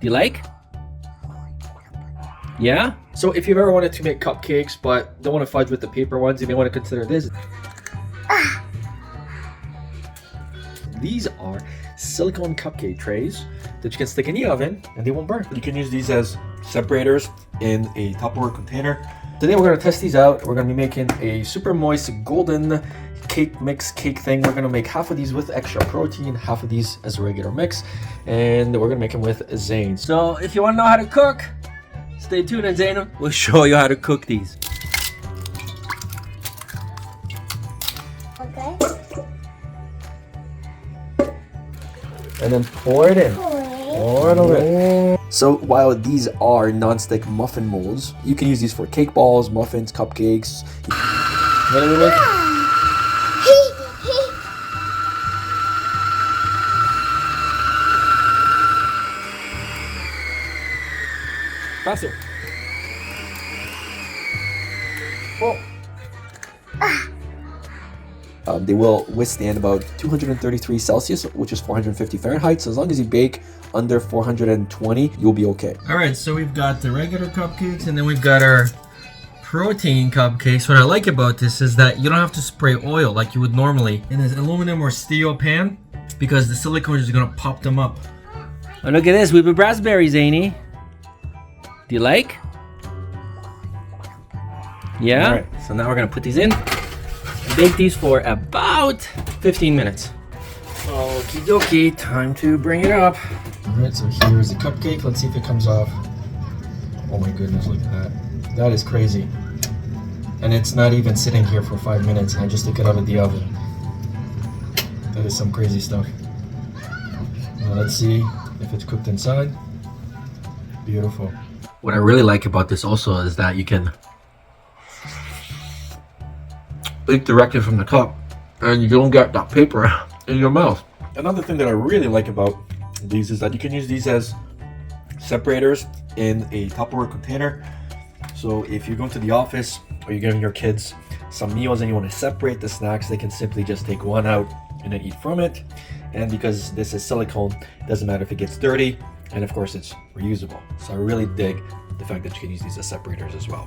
you like? Yeah? So if you've ever wanted to make cupcakes but don't want to fudge with the paper ones, you may want to consider this. These are silicone cupcake trays that you can stick in the oven and they won't burn. You can use these as separators in a Tupperware container. Today we're going to test these out. We're going to be making a super moist golden cake mix cake thing. We're going to make half of these with extra protein, half of these as a regular mix, and we're going to make them with Zane. So if you want to know how to cook, stay tuned and Zane will show you how to cook these. Okay. And then pour it in. Pour it over it. So while these are non-stick muffin molds, you can use these for cake balls, muffins, cupcakes. What are we making? Faster. Whoa. They will withstand about 233 Celsius, which is 450 Fahrenheit. So as long as you bake under 420, you'll be okay. All right, so we've got the regular cupcakes and then we've got our protein cupcakes. What I like about this is that you don't have to spray oil like you would normally in an aluminum or steel pan because the silicone is gonna pop them up. Oh, look at this, we have raspberries, Zany. Do you like? Yeah? All right, so now we're gonna put these in. Bake these for about 15 minutes. Okie dokie, time to bring it up. Alright, so here's the cupcake. Let's see if it comes off. Oh my goodness, look at that. That is crazy. And it's not even sitting here for 5 minutes and I just took it out of the oven. That is some crazy stuff. Now let's see if it's cooked inside. Beautiful. What I really like about this also is that you can eat directly from the cup and you don't get that paper in your mouth. Another thing that I really like about these is that you can use these as separators in a Tupperware container. So if you're going to the office or you're giving your kids some meals and you want to separate the snacks, they can simply just take one out and then eat from it. And because this is silicone, it doesn't matter if it gets dirty, and of course it's reusable. So I really dig the fact that you can use these as separators as well.